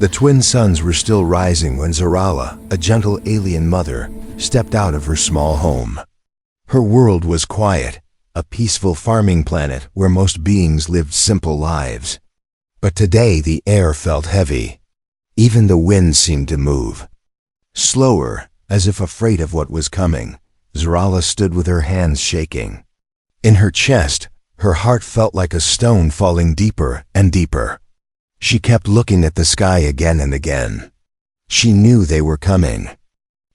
The twin suns were still rising when Zarala, a gentle alien mother, stepped out of her small home. Her world was quiet, a peaceful farming planet where most beings lived simple lives. But today the air felt heavy. Even the wind seemed to move. Slower, as if afraid of what was coming, Zarala stood with her hands shaking. In her chest, her heart felt like a stone falling deeper and deeper. She kept looking at the sky again and again. She knew they were coming.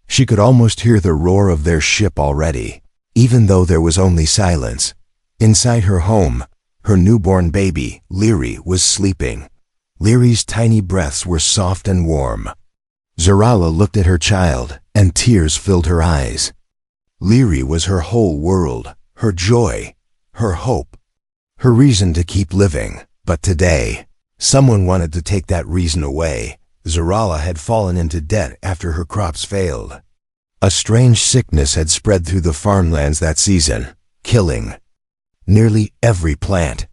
She could almost hear the roar of their ship already, even though there was only silence. Inside her home, her newborn baby, Lyri, was sleeping. Lyri's tiny breaths were soft and warm. Zarala looked at her child, and tears filled her eyes. Lyri was her whole world, her joy, her hope, her reason to keep living. But today, someone wanted to take that reason away. Zarala had fallen into debt after her crops failed. A strange sickness had spread through the farmlands that season, killing nearly every plant.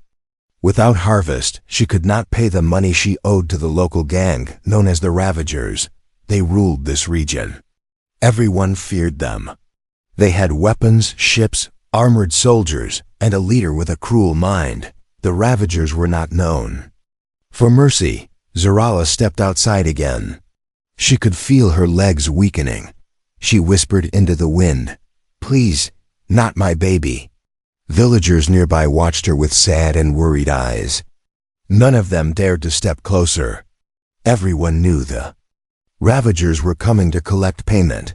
Without harvest, she could not pay the money she owed to the local gang known as the Ravagers. They ruled this region. Everyone feared them. They had weapons, ships, armored soldiers, and a leader with a cruel mind. The Ravagers were not known. For mercy, Zarala stepped outside again. She could feel her legs weakening. She whispered into the wind, "Please, not my baby." Villagers nearby watched her with sad and worried eyes. None of them dared to step closer. Everyone knew the Ravagers were coming to collect payment.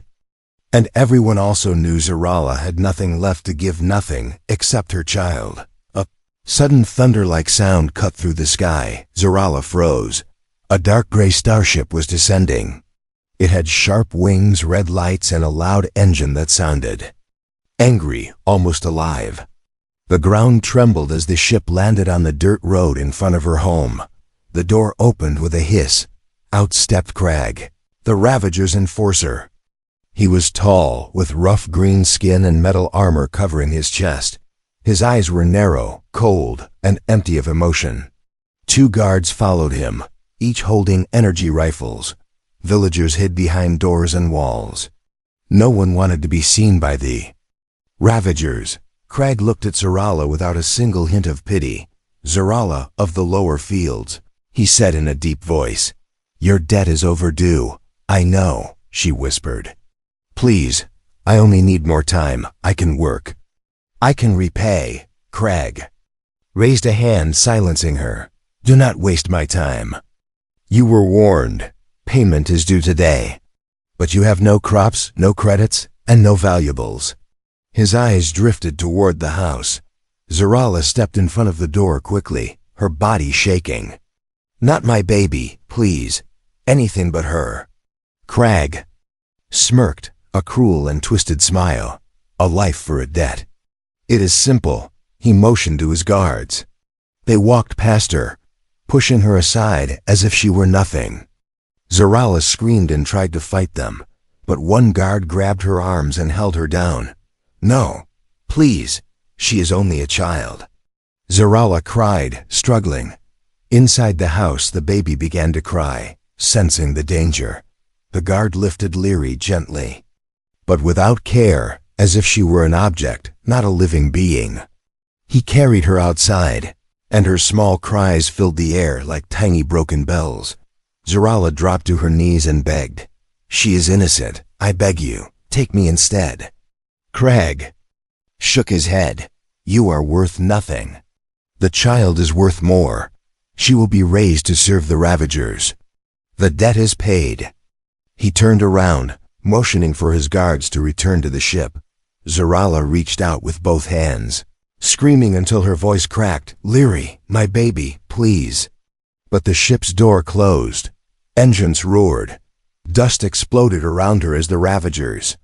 And everyone also knew Zarala had nothing left to give, nothing except her child. A sudden thunder-like sound cut through the sky. Zarala froze. A dark gray starship was descending. It had sharp wings, red lights, and a loud engine that sounded angry, almost alive. The ground trembled as the ship landed on the dirt road in front of her home. The door opened with a hiss. Out stepped Crag, the Ravager's enforcer. He was tall, with rough green skin and metal armor covering his chest. His eyes were narrow, cold, and empty of emotion. 2 guards followed him, each holding energy rifles. Villagers hid behind doors and walls. No one wanted to be seen by the Ravagers. Crag looked at Zarala without a single hint of pity. "Zarala of the lower fields," he said in a deep voice. "Your debt is overdue." "I know," she whispered. "Please, I only need more time. I can work. I can repay." Crag raised a hand, silencing her. "Do not waste my time. You were warned. Payment is due today. But you have no crops, no credits, and no valuables." His eyes drifted toward the house. Zarala stepped in front of the door quickly, her body shaking. "Not my baby, please. Anything but her." Crag smirked, a cruel and twisted smile. "A life for a debt. It is simple." He motioned to his guards. They walked past her, pushing her aside as if she were nothing. Zarala screamed and tried to fight them, but one guard grabbed her arms and held her down. "No, please, she is only a child." Zarala cried, struggling. Inside the house, the baby began to cry, sensing the danger. The guard lifted Lyri gently, but without care, as if she were an object, not a living being. He carried her outside, and her small cries filled the air like tiny broken bells. Zarala dropped to her knees and begged, "She is innocent. I beg you, take me instead." Crag shook his head. "You are worth nothing. The child is worth more. She will be raised to serve the Ravagers. The debt is paid." He turned around, motioning for his guards to return to the ship. Zarala reached out with both hands, screaming until her voice cracked, "Lyri, my baby, please." But the ship's door closed. Engines roared. Dust exploded around her as the Ravagers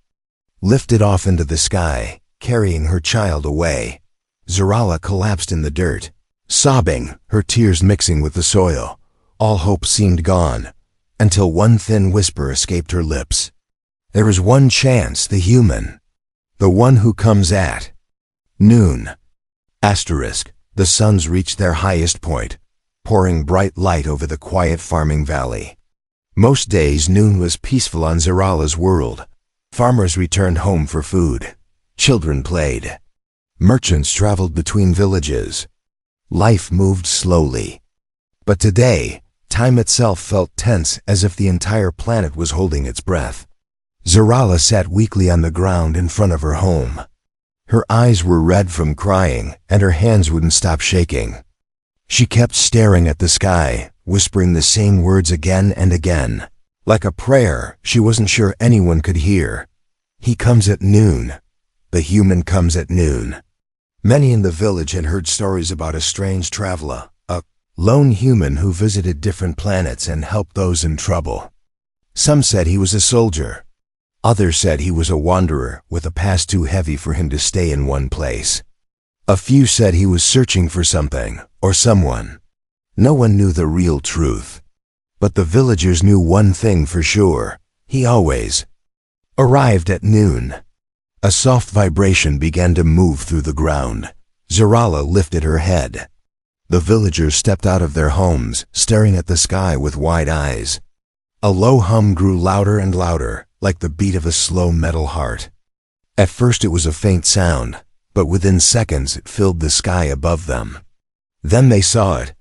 lifted off into the sky, carrying her child away. Zarala collapsed in the dirt, sobbing, her tears mixing with the soil. All hope seemed gone, until one thin whisper escaped her lips. "There is one chance, the human. The one who comes at noon." The suns reached their highest point, pouring bright light over the quiet farming valley. Most days noon was peaceful on Zarala's world. Farmers returned home for food. Children played. Merchants traveled between villages. Life moved slowly. But today, time itself felt tense, as if the entire planet was holding its breath. Zarala sat weakly on the ground in front of her home. Her eyes were red from crying, and her hands wouldn't stop shaking. She kept staring at the sky, whispering the same words again and again. Like a prayer she wasn't sure anyone could hear. He comes at noon. The human comes at noon. Many in the village had heard stories about a strange traveler, a lone human who visited different planets and helped those in trouble. Some said he was a soldier. Others said he was a wanderer with a past too heavy for him to stay in one place. A few said he was searching for something or someone. No one knew the real truth. But the villagers knew one thing for sure. He always arrived at noon. A soft vibration began to move through the ground. Zarala lifted her head. The villagers stepped out of their homes, staring at the sky with wide eyes. A low hum grew louder and louder, like the beat of a slow metal heart. At first it was a faint sound, but within seconds it filled the sky above them. Then they saw it,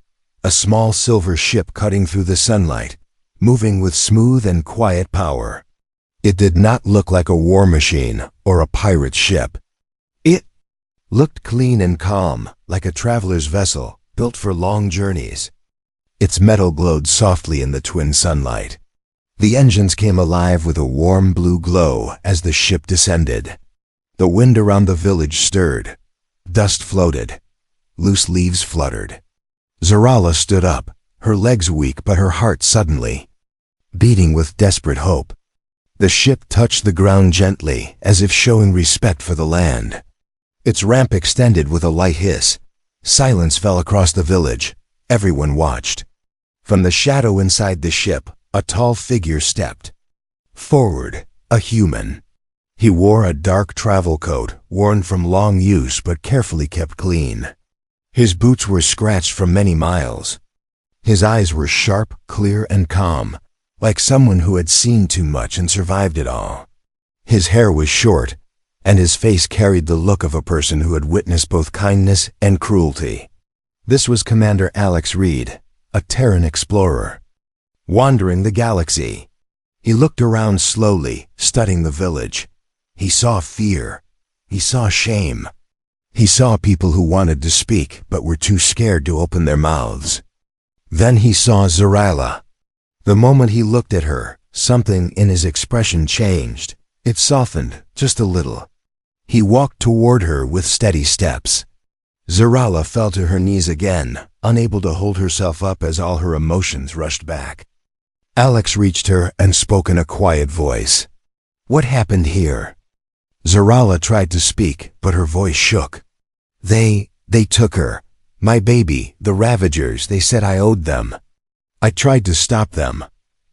a small silver ship cutting through the sunlight, moving with smooth and quiet power. It did not look like a war machine or a pirate ship. It looked clean and calm, like a traveler's vessel, built for long journeys. Its metal glowed softly in the twin sunlight. The engines came alive with a warm blue glow as the ship descended. The wind around the village stirred. Dust floated. Loose leaves fluttered. Zarala stood up, her legs weak but her heart suddenly beating with desperate hope. The ship touched the ground gently, as if showing respect for the land. Its ramp extended with a light hiss. Silence fell across the village. Everyone watched. From the shadow inside the ship, a tall figure stepped forward, a human. He wore a dark travel coat, worn from long use but carefully kept clean. His boots were scratched from many miles. His eyes were sharp, clear, and calm, like someone who had seen too much and survived it all. His hair was short, and his face carried the look of a person who had witnessed both kindness and cruelty. This was Commander Alex Reed, a Terran explorer, wandering the galaxy. He looked around slowly, studying the village. He saw fear. He saw shame. He saw people who wanted to speak but were too scared to open their mouths. Then he saw Zarala. The moment he looked at her, something in his expression changed. It softened, just a little. He walked toward her with steady steps. Zarala fell to her knees again, unable to hold herself up as all her emotions rushed back. Alex reached her and spoke in a quiet voice. "What happened here?" Zarala tried to speak, but her voice shook. They took her. My baby, the Ravagers, they said I owed them. I tried to stop them."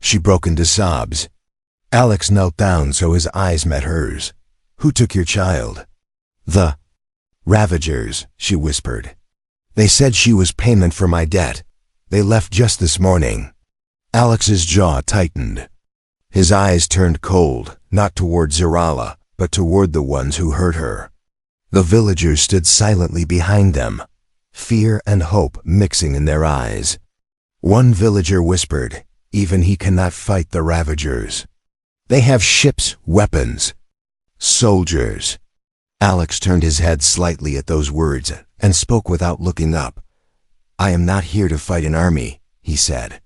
She broke into sobs. Alex knelt down so his eyes met hers. "Who took your child?" "The Ravagers," she whispered. "They said she was payment for my debt. They left just this morning." Alex's jaw tightened. His eyes turned cold, not toward Zarala, but toward the ones who hurt her. The villagers stood silently behind them, fear and hope mixing in their eyes. One villager whispered, "Even he cannot fight the Ravagers. They have ships, weapons, soldiers." Alex turned his head slightly at those words and spoke without looking up. "I am not here to fight an army," he said.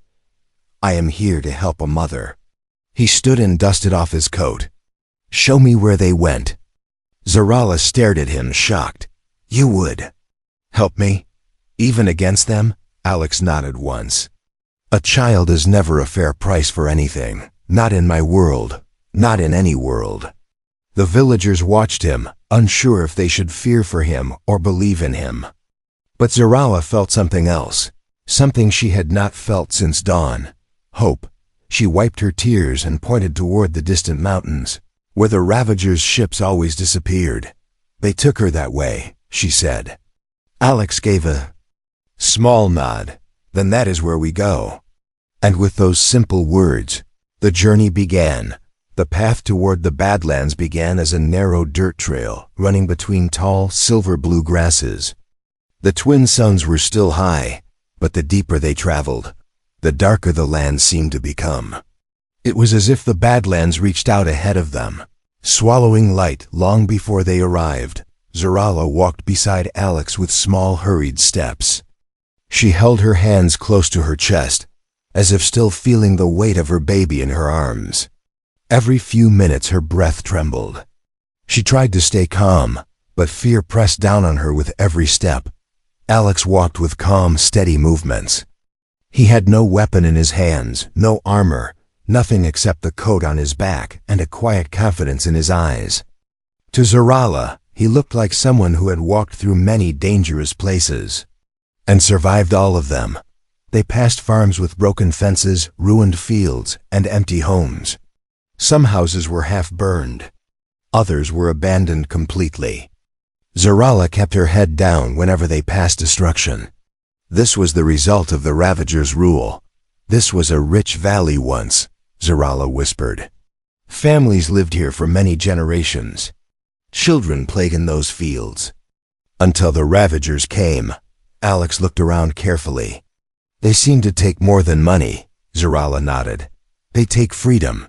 "I am here to help a mother." He stood and dusted off his coat. "Show me where they went." Zarala stared at him, shocked. "You would help me? Even against them?" Alex nodded once. "A child is never a fair price for anything. Not in my world. Not in any world." The villagers watched him, unsure if they should fear for him or believe in him. But Zarala felt something else, something she had not felt since dawn. Hope. She wiped her tears and pointed toward the distant mountains, where the Ravagers' ships always disappeared. "They took her that way," she said. Alex gave a small nod. "Then that is where we go." And with those simple words, The journey began. The path toward the Badlands began as a narrow dirt trail running between tall, silver-blue grasses. The twin suns were still high, but the deeper they traveled, the darker the land seemed to become. It was as if the Badlands reached out ahead of them, swallowing light long before they arrived. Zarala walked beside Alex with small, hurried steps. She held her hands close to her chest, as if still feeling the weight of her baby in her arms. Every few minutes her breath trembled. She tried to stay calm, but fear pressed down on her with every step. Alex walked with calm, steady movements. He had no weapon in his hands, no armor, nothing except the coat on his back and a quiet confidence in his eyes. To Zarala, he looked like someone who had walked through many dangerous places and survived all of them. They passed farms with broken fences, ruined fields, and empty homes. Some houses were half burned. Others were abandoned completely. Zarala kept her head down whenever they passed destruction. This was the result of the Ravagers' rule. This was a rich valley once, Zarala whispered. Families lived here for many generations. Children played in those fields. Until the Ravagers came. Alex looked around carefully. They seem to take more than money, Zarala nodded. They take freedom.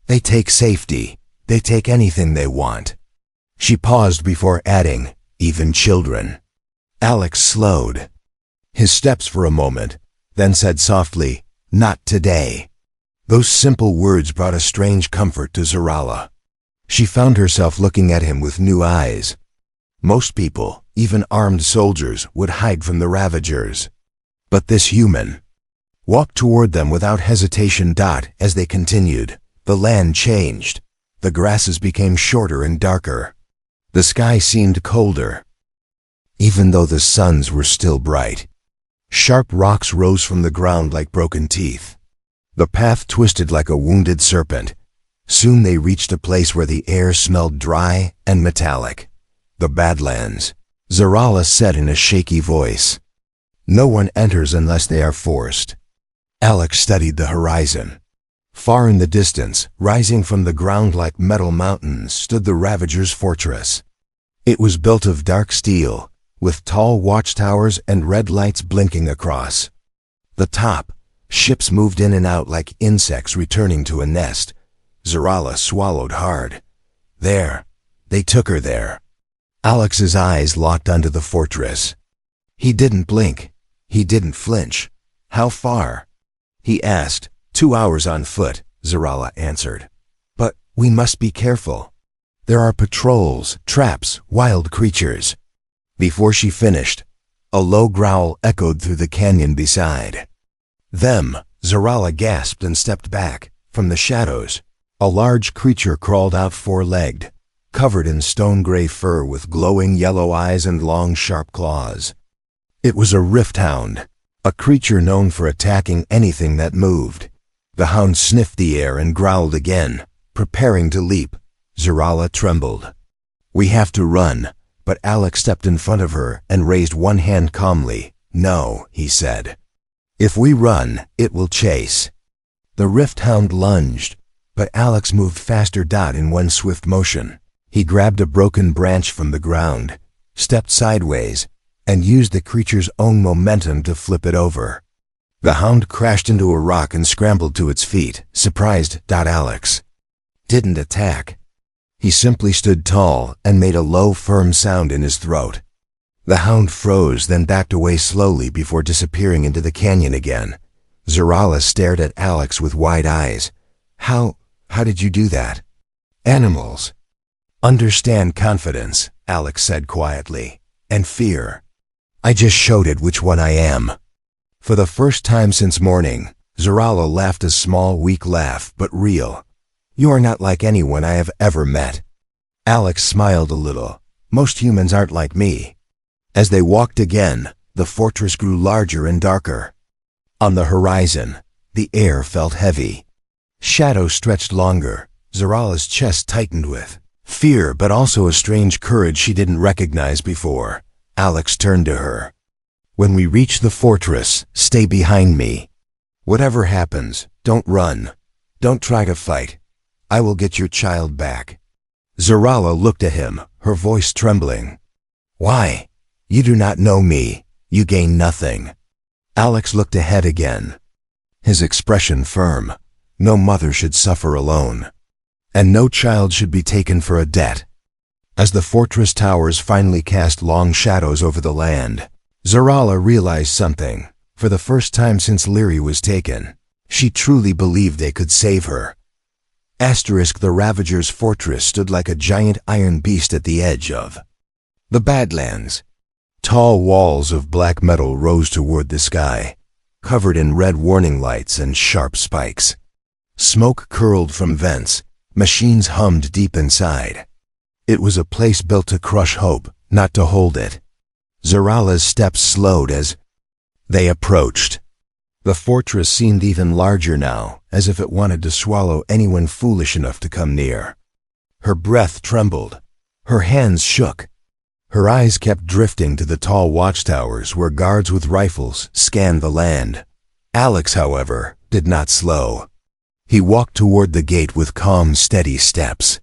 They take safety. They take anything they want. She paused before adding, even children. Alex slowed his steps for a moment, then said softly, not today. Those simple words brought a strange comfort to Zarala. She found herself looking at him with new eyes. Most people, even armed soldiers, would hide from the Ravagers. But this human walked toward them without hesitation. As they continued, the land changed. The grasses became shorter and darker. The sky seemed colder, even though the suns were still bright. Sharp rocks rose from the ground like broken teeth. The path twisted like a wounded serpent. Soon they reached a place where the air smelled dry and metallic. The Badlands, Zarala said in a shaky voice. No one enters unless they are forced. Alex studied the horizon. Far in the distance, rising from the ground like metal mountains, stood the Ravagers' fortress. It was built of dark steel, with tall watchtowers and red lights blinking across. The top, ships moved in and out like insects returning to a nest. Zarala swallowed hard. There, they took her there. Alex's eyes locked onto the fortress. He didn't blink. He didn't flinch. How far? He asked. 2 hours on foot, Zarala answered. But we must be careful. There are patrols, traps, wild creatures. Before she finished, a low growl echoed through the canyon beside them. Zarala gasped and stepped back. From the shadows, a large creature crawled out four-legged, covered in stone-gray fur with glowing yellow eyes and long, sharp claws. It was a rift hound, a creature known for attacking anything that moved. The hound sniffed the air and growled again, preparing to leap. Zarala trembled. We have to run, but Alex stepped in front of her and raised one hand calmly. No, he said. If we run, it will chase. The rift hound lunged, but Alex moved faster. In one swift motion, he grabbed a broken branch from the ground, stepped sideways, and used the creature's own momentum to flip it over. The hound crashed into a rock and scrambled to its feet, surprised. Alex didn't attack. He simply stood tall and made a low, firm sound in his throat. The hound froze, then backed away slowly before disappearing into the canyon again. Zarala stared at Alex with wide eyes. How did you do that? Animals understand confidence, Alex said quietly, and fear. I just showed it which one I am. For the first time since morning, Zarala laughed a small, weak laugh, but real. You are not like anyone I have ever met. Alex smiled a little. Most humans aren't like me. As they walked again, the fortress grew larger and darker. On the horizon, the air felt heavy. Shadows stretched longer. Zarala's chest tightened with fear, but also a strange courage she didn't recognize before. Alex turned to her. When we reach the fortress, stay behind me. Whatever happens, don't run. Don't try to fight. I will get your child back. Zarala looked at him, her voice trembling. Why? You do not know me. You gain nothing. Alex looked ahead again, his expression firm. No mother should suffer alone, and no child should be taken for a debt. As the fortress towers finally cast long shadows over the land, Zarala realized something. For the first time since Lyri was taken, she truly believed they could save her. The Ravager's fortress stood like a giant iron beast at the edge of the Badlands. Tall walls of black metal rose toward the sky, covered in red warning lights and sharp spikes. Smoke curled from vents, machines hummed deep inside. It was a place built to crush hope, not to hold it. Zarala's steps slowed as they approached. The fortress seemed even larger now, as if it wanted to swallow anyone foolish enough to come near. Her breath trembled. Her hands shook. Her eyes kept drifting to the tall watchtowers where guards with rifles scanned the land. Alex, however, did not slow. He walked toward the gate with calm, steady steps.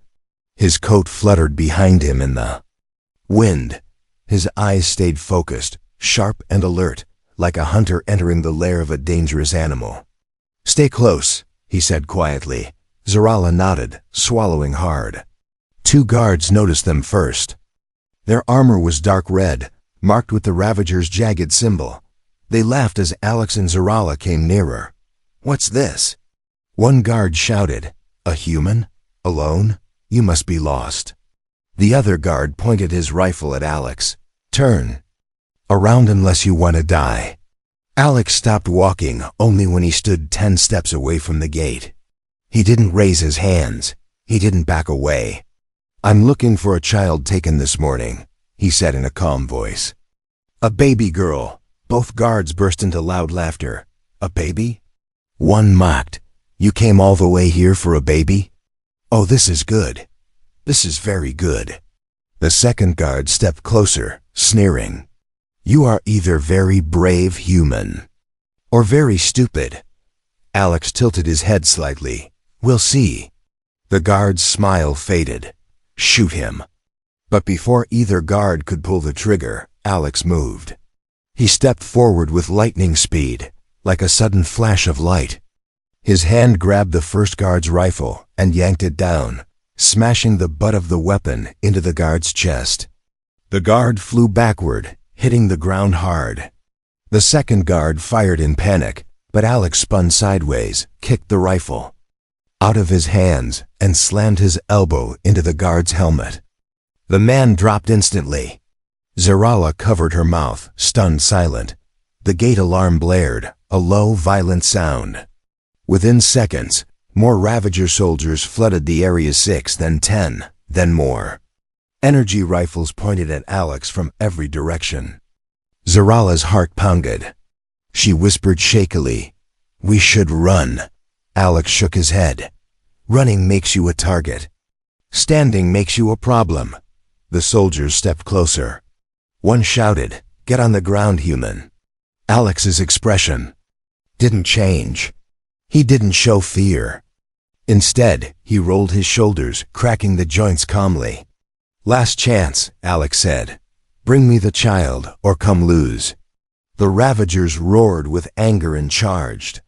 His coat fluttered behind him in the wind. His eyes stayed focused, sharp and alert, like a hunter entering the lair of a dangerous animal. Stay close, he said quietly. Zarala nodded, swallowing hard. Two guards noticed them first. Their armor was dark red, marked with the Ravager's jagged symbol. They laughed as Alex and Zarala came nearer. What's this? One guard shouted. A human? Alone? You must be lost. The other guard pointed his rifle at Alex. Turn around unless you want to die. Alex stopped walking only when he stood 10 steps away from the gate. He didn't raise his hands. He didn't back away. I'm looking for a child taken this morning, he said in a calm voice. A baby girl. Both guards burst into loud laughter. A baby? One mocked. You came all the way here for a baby? Oh, this is good. This is very good. The second guard stepped closer, sneering. You are either very brave human or very stupid. Alex tilted his head slightly. We'll see. The guard's smile faded. Shoot him. But before either guard could pull the trigger, Alex moved. He stepped forward with lightning speed, like a sudden flash of light. His hand grabbed the first guard's rifle and yanked it down, smashing the butt of the weapon into the guard's chest. The guard flew backward, hitting the ground hard. The second guard fired in panic, but Alex spun sideways, kicked the rifle out of his hands, and slammed his elbow into the guard's helmet. The man dropped instantly. Zarala covered her mouth, stunned silent. The gate alarm blared, a low, violent sound. Within seconds, more Ravager soldiers flooded the Area 6, then 10, then more. Energy rifles pointed at Alex from every direction. Zarala's heart pounded. She whispered shakily, "We should run." Alex shook his head. Running makes you a target. Standing makes you a problem. The soldiers stepped closer. One shouted, "Get on the ground, human." Alex's expression didn't change. He didn't show fear. Instead, he rolled his shoulders, cracking the joints calmly. "Last chance," Alex said. "Bring me the child, or come lose." The Ravagers roared with anger and charged.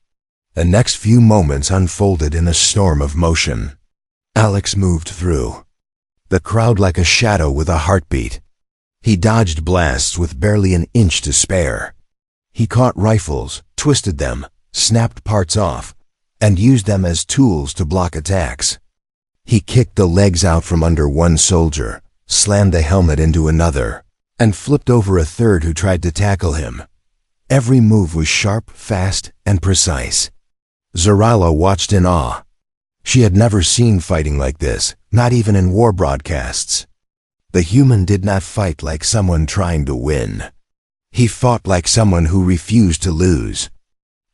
The next few moments unfolded in a storm of motion. Alex moved through the crowd like a shadow with a heartbeat. He dodged blasts with barely an inch to spare. He caught rifles, twisted them, snapped parts off, and used them as tools to block attacks. He kicked the legs out from under one soldier, slammed the helmet into another, and flipped over a third who tried to tackle him. Every move was sharp, fast, and precise. Zarala watched in awe. She had never seen fighting like this, not even in war broadcasts. The human did not fight like someone trying to win. He fought like someone who refused to lose.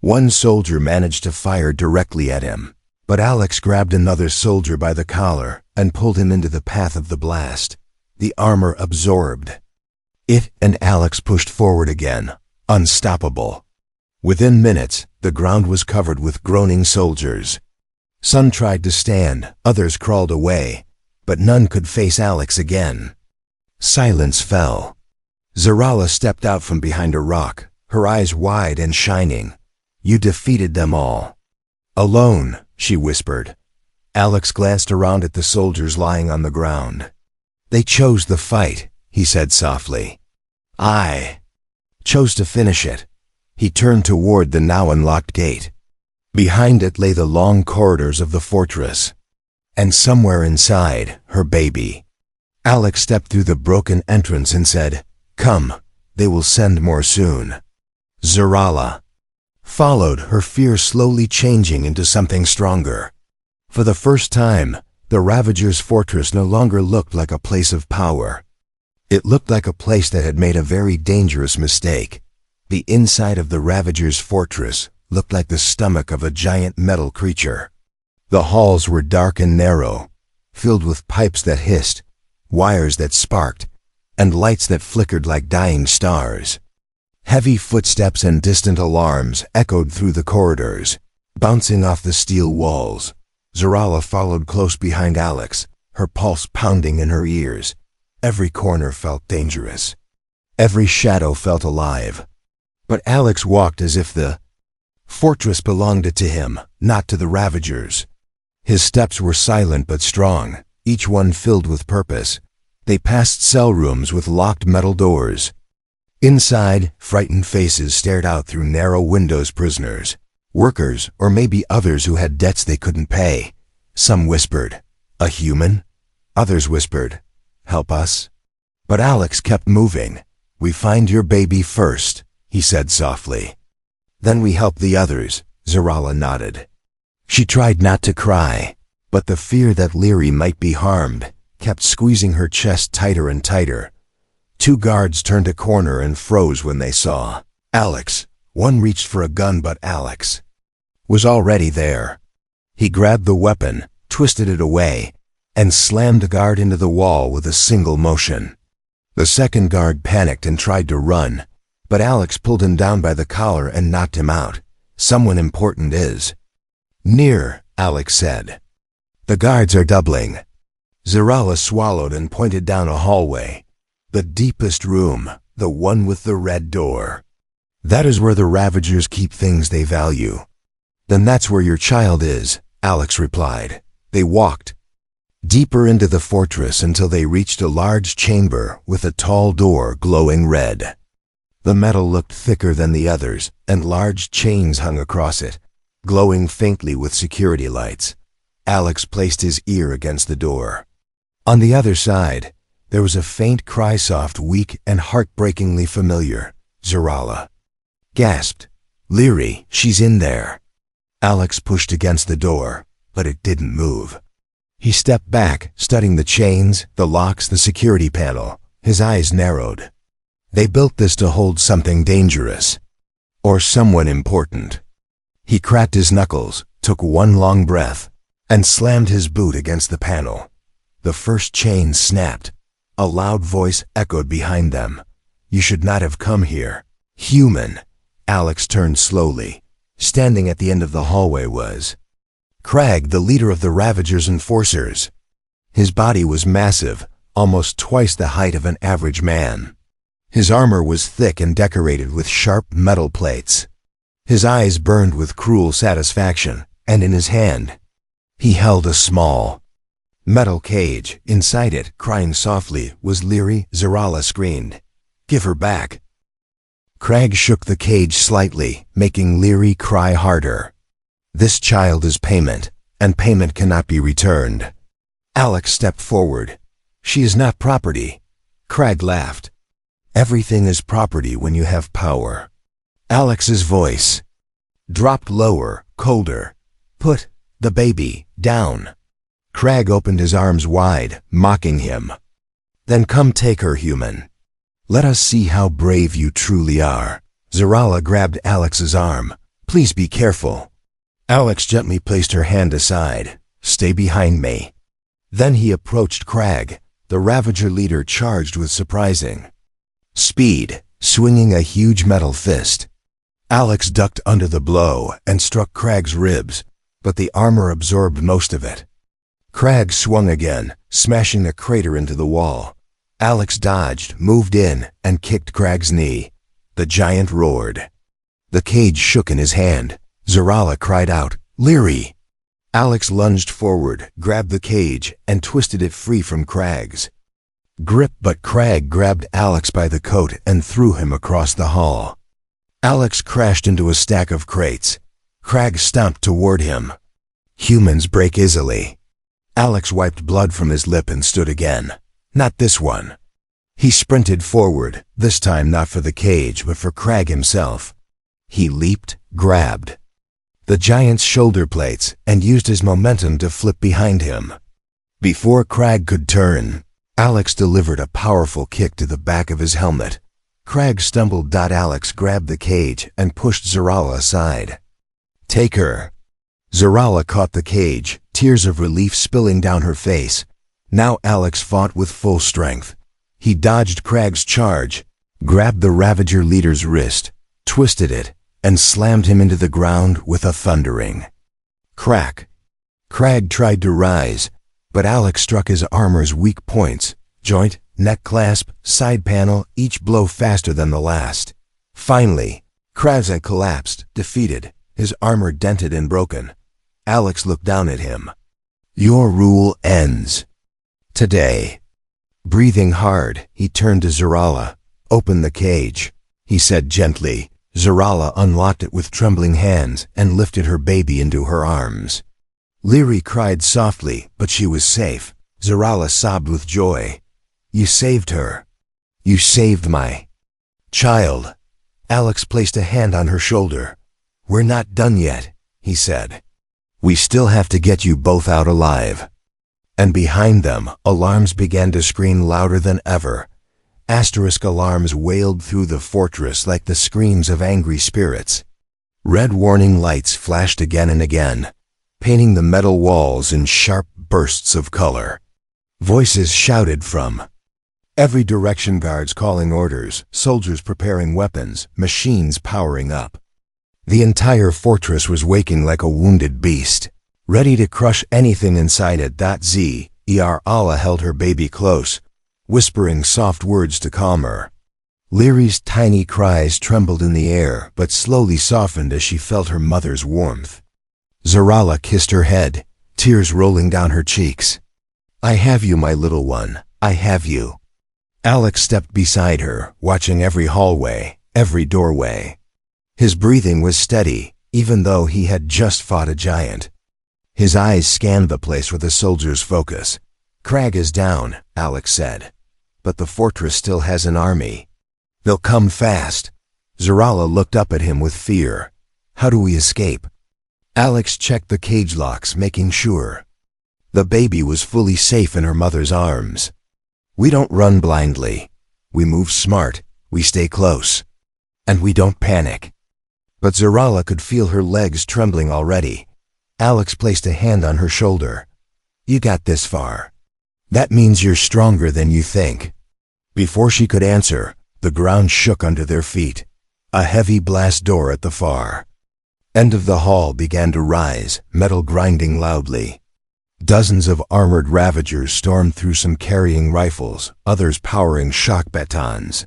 One soldier managed to fire directly at him, but Alex grabbed another soldier by the collar and pulled him into the path of the blast. The armor absorbed. It and Alex pushed forward again, unstoppable. Within minutes, the ground was covered with groaning soldiers. Some tried to stand, others crawled away, but none could face Alex again. Silence fell. Zarala stepped out from behind a rock, her eyes wide and shining. "You defeated them all." "Alone," she whispered. Alex glanced around at the soldiers lying on the ground. "They chose the fight," he said softly. "I chose to finish it." He turned toward the now unlocked gate. Behind it lay the long corridors of the fortress. And somewhere inside, her baby. Alex stepped through the broken entrance and said, "Come, they will send more soon." Zarala followed, her fear slowly changing into something stronger. For the first time, the Ravager's fortress no longer looked like a place of power. It looked like a place that had made a very dangerous mistake. The inside of the Ravager's fortress looked like the stomach of a giant metal creature. The halls were dark and narrow, filled with pipes that hissed, wires that sparked, and lights that flickered like dying stars. Heavy footsteps and distant alarms echoed through the corridors, bouncing off the steel walls. Zarala followed close behind Alex, her pulse pounding in her ears. Every corner felt dangerous. Every shadow felt alive. But Alex walked as if the fortress belonged to him, not to the Ravagers. His steps were silent but strong, each one filled with purpose. They passed cell rooms with locked metal doors. Inside, frightened faces stared out through narrow windows. Prisoners, workers, or maybe others who had debts they couldn't pay. Some whispered, "A human?" Others whispered, "Help us." But Alex kept moving. "We find your baby first," he said softly. "Then we help the others." Zarala nodded. She tried not to cry, but the fear that Leary might be harmed kept squeezing her chest tighter and tighter. Two guards turned a corner and froze when they saw Alex. One reached for a gun, but Alex was already there. He grabbed the weapon, twisted it away, and slammed the guard into the wall with a single motion. The second guard panicked and tried to run, but Alex pulled him down by the collar and knocked him out. "Someone important is near," Alex said. "The guards are doubling." Zarala swallowed and pointed down a hallway. "The deepest room, the one with the red door. That is where the Ravagers keep things they value." "Then that's where your child is," Alex replied. They walked deeper into the fortress until they reached a large chamber with a tall door glowing red. The metal looked thicker than the others, and large chains hung across it, glowing faintly with security lights. Alex placed his ear against the door. On the other side, there was a faint cry, soft, weak, and heartbreakingly familiar. Zarala gasped, "Leary, she's in there." Alex pushed against the door, but it didn't move. He stepped back, studying the chains, the locks, the security panel. His eyes narrowed. They built this to hold something dangerous, or someone important. He cracked his knuckles, took one long breath, and slammed his boot against the panel. The first chain snapped. A loud voice echoed behind them. "You should not have come here. Human." Alex turned slowly. Standing at the end of the hallway was Crag, the leader of the Ravager's enforcers. His body was massive, almost twice the height of an average man. His armor was thick and decorated with sharp metal plates. His eyes burned with cruel satisfaction, and in his hand, he held a small metal cage. Inside it, crying softly, was Leary. Zarala screamed, "Give her back." Crag shook the cage slightly, making Leary cry harder. "This child is payment, and payment cannot be returned." Alex stepped forward. "She is not property." Crag laughed. "Everything is property when you have power." Alex's voice dropped lower, colder. "Put the baby down." Crag opened his arms wide, mocking him. "Then come take her, human. Let us see how brave you truly are." Zarala grabbed Alex's arm. "Please be careful." Alex gently placed her hand aside. "Stay behind me." Then he approached Crag. The Ravager leader charged with surprising speed, swinging a huge metal fist. Alex ducked under the blow and struck Crag's ribs. but the armor absorbed most of it. Crag swung again, smashing a crater into the wall. Alex dodged, moved in, and kicked Crag's knee. The giant roared. The cage shook in his hand. Zarala cried out, "Leary!" Alex lunged forward, grabbed the cage, and twisted it free from Crag's grip, but Crag grabbed Alex by the coat and threw him across the hall. Alex crashed into a stack of crates. Crag stomped toward him. Humans break easily. Alex wiped blood from his lip and stood again. Not this one. He sprinted forward, this time not for the cage but for Crag himself. He leaped, grabbed the giant's shoulder plates, and used his momentum to flip behind him. Before Crag could turn, Alex delivered a powerful kick to the back of his helmet. Crag stumbled. Alex grabbed the cage and pushed Zarala aside. "Take her." Zarala caught the cage, tears of relief spilling down her face. Now Alex fought with full strength. He dodged Crag's charge, grabbed the Ravager leader's wrist, twisted it, and slammed him into the ground with a thundering crack. Crag tried to rise, but Alex struck his armor's weak points, joint, neck clasp, side panel, each blow faster than the last. Finally, Crag collapsed, defeated, his armor dented and broken. Alex looked down at him. "Your rule ends today." Breathing hard, he turned to Zarala. "Open the cage," he said gently. Zarala unlocked it with trembling hands and lifted her baby into her arms. Leary cried softly, but she was safe. Zarala sobbed with joy. "You saved her. You saved my child." Alex placed a hand on her shoulder. "We're not done yet," he said. "We still have to get you both out alive." And behind them, alarms began to scream louder than ever. Asterisk alarms wailed through the fortress like the screams of angry spirits. Red warning lights flashed again and again, painting the metal walls in sharp bursts of color. Voices shouted from every direction, guards calling orders, soldiers preparing weapons, machines powering up. The entire fortress was waking like a wounded beast, ready to crush anything inside it. Zarala held her baby close, whispering soft words to calm her. Leary's tiny cries trembled in the air, but slowly softened as she felt her mother's warmth. Zarala kissed her head, tears rolling down her cheeks. "I have you, my little one. I have you." Alex stepped beside her, watching every hallway, every doorway. His breathing was steady, even though he had just fought a giant. His eyes scanned the place with a soldier's focus. "Crag is down," Alex said. "But the fortress still has an army. They'll come fast." Zarala looked up at him with fear. "How do we escape?" Alex checked the cage locks, making sure the baby was fully safe in her mother's arms. "We don't run blindly. We move smart, we stay close, and we don't panic." But Zarala could feel her legs trembling already. Alex placed a hand on her shoulder. "You got this far. That means you're stronger than you think." Before she could answer, the ground shook under their feet. A heavy blast door at the far end of the hall began to rise, metal grinding loudly. Dozens of armored Ravagers stormed through, some carrying rifles, others powering shock batons.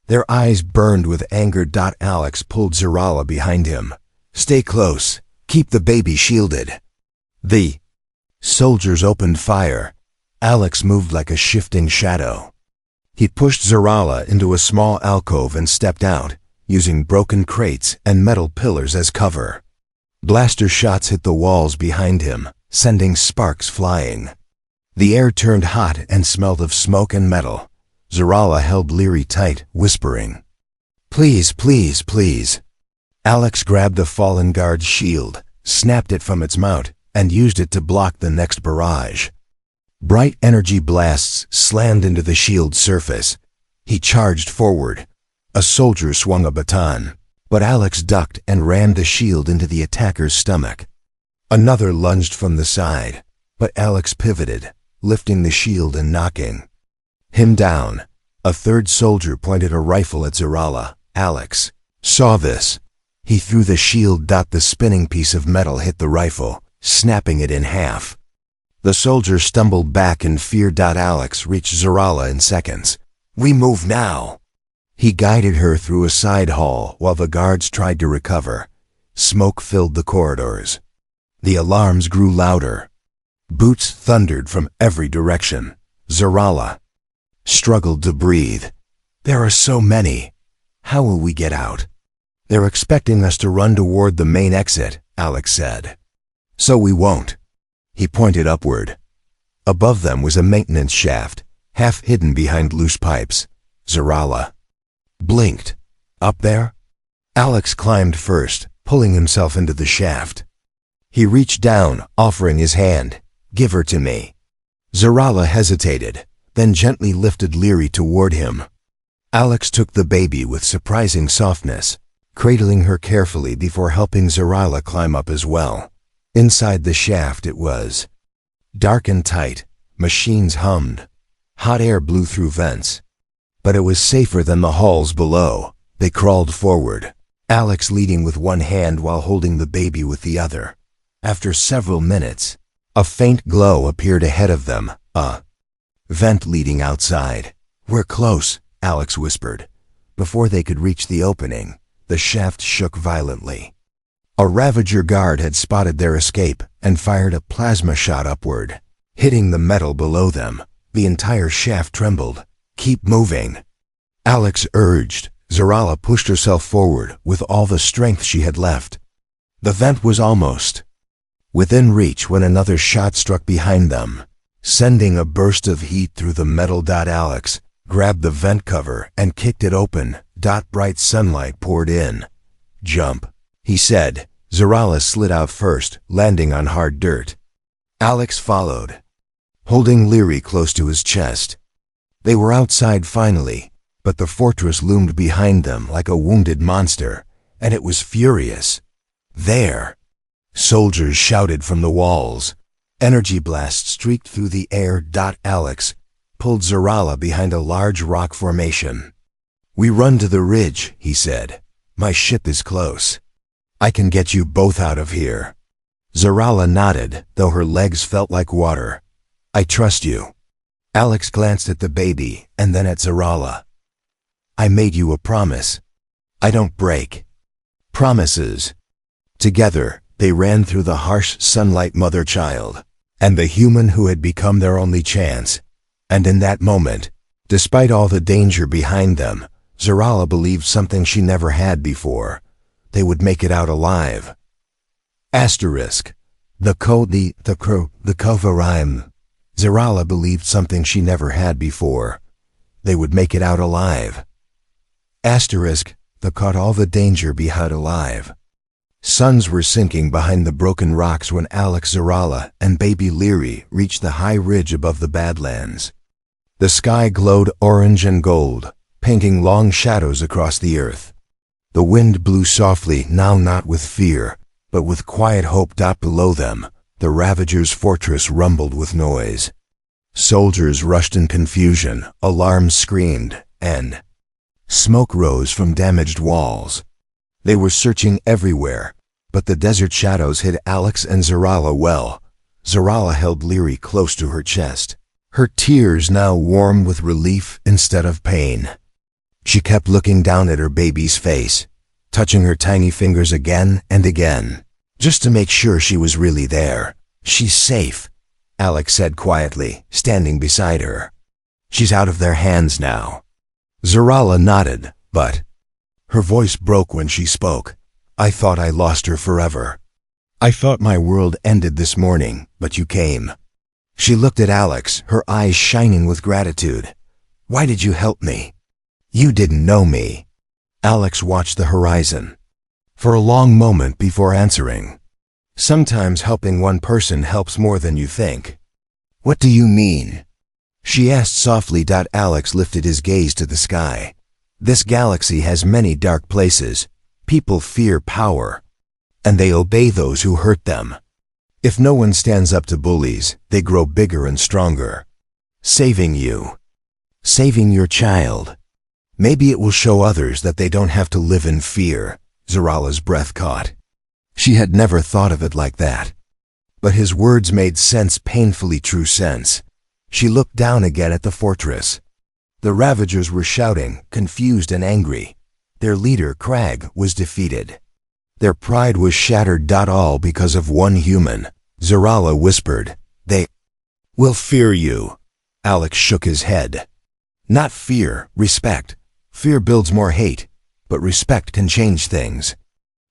Their eyes burned with anger. Alex pulled Zarala behind him. "Stay close. Keep the baby shielded." The soldiers opened fire. Alex moved like a shifting shadow. He pushed Zarala into a small alcove and stepped out, using broken crates and metal pillars as cover. Blaster shots hit the walls behind him, sending sparks flying. The air turned hot and smelled of smoke and metal. Zarala held Leary tight, whispering, "Please, please, please." Alex grabbed the fallen guard's shield, snapped it from its mount, and used it to block the next barrage. Bright energy blasts slammed into the shield's surface. He charged forward. A soldier swung a baton, but Alex ducked and rammed the shield into the attacker's stomach. Another lunged from the side, but Alex pivoted, lifting the shield and knocking him down. A third soldier pointed a rifle at Zarala. Alex saw this. He threw the shield. The spinning piece of metal hit the rifle, snapping it in half. The soldier stumbled back in fear. Alex reached Zarala in seconds. "We move now." He guided her through a side hall while the guards tried to recover. Smoke filled the corridors. The alarms grew louder. Boots thundered from every direction. Zarala struggled to breathe. "There are so many. How will we get out?" "They're expecting us to run toward the main exit," Alex said. "So we won't." He pointed upward. Above them was a maintenance shaft, half hidden behind loose pipes. Zarala blinked. "Up there?" Alex climbed first, pulling himself into the shaft. He reached down, offering his hand. "Give her to me." Zarala hesitated, then gently lifted Leary toward him. Alex took the baby with surprising softness, cradling her carefully before helping Zarala climb up as well. Inside the shaft it was dark and tight. Machines hummed. Hot air blew through vents. But it was safer than the halls below. They crawled forward, Alex leading with one hand while holding the baby with the other. After several minutes, a faint glow appeared ahead of them, a vent leading outside. "We're close," Alex whispered. Before they could reach the opening, the shaft shook violently. A Ravager guard had spotted their escape and fired a plasma shot upward, hitting the metal below them. The entire shaft trembled. "Keep moving," Alex urged. Zarala pushed herself forward with all the strength she had left. The vent was almost within reach when another shot struck behind them, sending a burst of heat through the metal. Alex grabbed the vent cover and kicked it open. Bright sunlight poured in. "Jump," he said. Zarala slid out first, landing on hard dirt. Alex followed, holding Leary close to his chest. They were outside finally, but the fortress loomed behind them like a wounded monster, and it was furious. "There!" Soldiers shouted from the walls. Energy blasts streaked through the air. Alex pulled Zarala behind a large rock formation. "We run to the ridge," he said. "My ship is close. I can get you both out of here." Zarala nodded, though her legs felt like water. "I trust you." Alex glanced at the baby and then at Zarala. "I made you a promise. I don't break promises." Together, they ran through the harsh sunlight, mother-child, and the human who had become their only chance. And in that moment, despite all the danger behind them, Zarala believed something she never had before. They would make it out alive. Asterisk. The Kovarime. Zarala believed something she never had before. They would make it out alive. Asterisk. They caught all the danger behind alive. Suns were sinking behind the broken rocks when Alex, Zarala, and baby Leary reached the high ridge above the Badlands. The sky glowed orange and gold, painting long shadows across the earth. The wind blew softly, now not with fear, but with quiet hope. Below them, the Ravager's fortress rumbled with noise. Soldiers rushed in confusion, alarms screamed, and smoke rose from damaged walls. They were searching everywhere, but the desert shadows hid Alex and Zarala well. Zarala held Leary close to her chest, her tears now warm with relief instead of pain. She kept looking down at her baby's face, touching her tiny fingers again and again, just to make sure she was really there. "She's safe," Alex said quietly, standing beside her. "She's out of their hands now." Zarala nodded, but her voice broke when she spoke. "I thought I lost her forever. I thought my world ended this morning, but you came." She looked at Alex, her eyes shining with gratitude. "Why did you help me? You didn't know me." Alex watched the horizon for a long moment before answering. "Sometimes helping one person helps more than you think." "What do you mean?" she asked softly. Alex lifted his gaze to the sky. "This galaxy has many dark places. People fear power, and they obey those who hurt them. If no one stands up to bullies, they grow bigger and stronger. Saving you, saving your child, maybe it will show others that they don't have to live in fear." Zarala's breath caught. She had never thought of it like that. But his words made sense, painfully true sense. She looked down again at the fortress. The Ravagers were shouting, confused and angry. Their leader, Crag, was defeated. Their pride was shattered. All because of one human. Zarala whispered, "They will fear you." Alex shook his head. "Not fear, respect. Fear builds more hate, but respect can change things."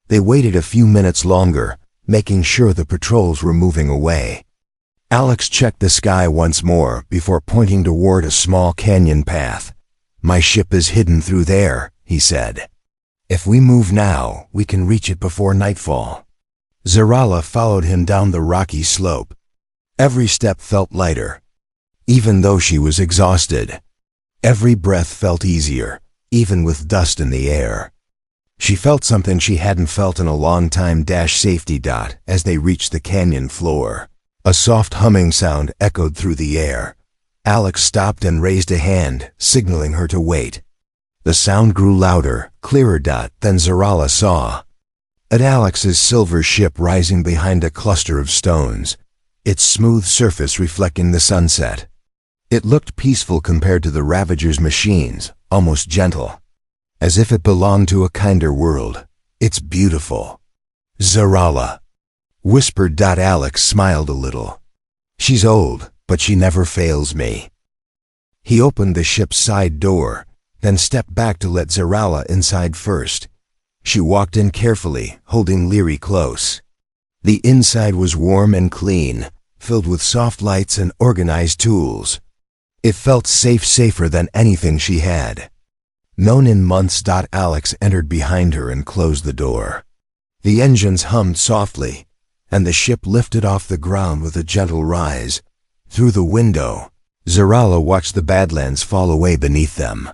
They waited a few minutes longer, making sure the patrols were moving away. Alex checked the sky once more before pointing toward a small canyon path. "My ship is hidden through there," he said. "If we move now, we can reach it before nightfall." Zarala followed him down the rocky slope. Every step felt lighter, even though she was exhausted. Every breath felt easier, even with dust in the air. She felt something she hadn't felt in a long time. Safety. As they reached the canyon floor, a soft humming sound echoed through the air. Alex stopped and raised a hand, signaling her to wait. The sound grew louder, clearer. Then Zarala saw at Alex's silver ship rising behind a cluster of stones, its smooth surface reflecting the sunset. It looked peaceful compared to the Ravagers' machines, almost gentle, as if it belonged to a kinder world. "It's beautiful." "Zarala," whispered. Alex smiled a little. "She's old, but she never fails me." He opened the ship's side door, then stepped back to let Zarala inside first. She walked in carefully, holding Leary close. The inside was warm and clean, filled with soft lights and organized tools. It felt safer than anything she had known in months. Alex entered behind her and closed the door. The engines hummed softly, and the ship lifted off the ground with a gentle rise. Through the window, Zarala watched the Badlands fall away beneath them.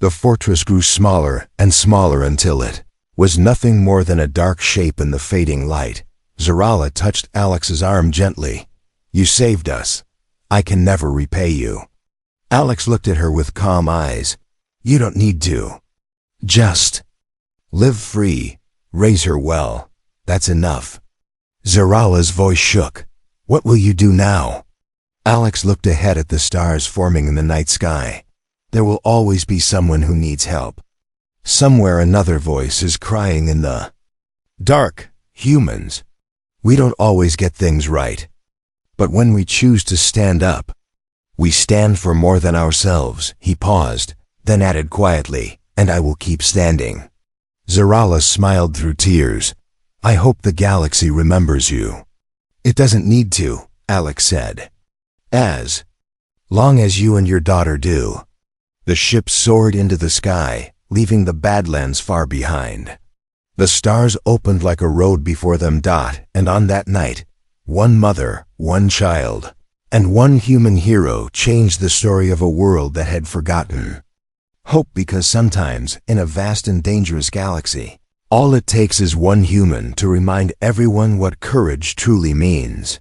The fortress grew smaller and smaller until it was nothing more than a dark shape in the fading light. Zarala touched Alex's arm gently. "You saved us. I can never repay you." Alex looked at her with calm eyes. "You don't need to. Just live free, raise her well. That's enough." Zarala's voice shook. "What will you do now?" Alex looked ahead at the stars forming in the night sky. "There will always be someone who needs help. Somewhere another voice is crying in the dark. Humans, we don't always get things right. But when we choose to stand up, we stand for more than ourselves." He paused, then added quietly, "And I will keep standing." Zarala smiled through tears. "I hope the galaxy remembers you." "It doesn't need to," Alex said. "As long as you and your daughter do." The ship soared into the sky, leaving the Badlands far behind. The stars opened like a road before them. And on that night, one mother, one child, and one human hero changed the story of a world that had forgotten hope, because sometimes, in a vast and dangerous galaxy, all it takes is one human to remind everyone what courage truly means.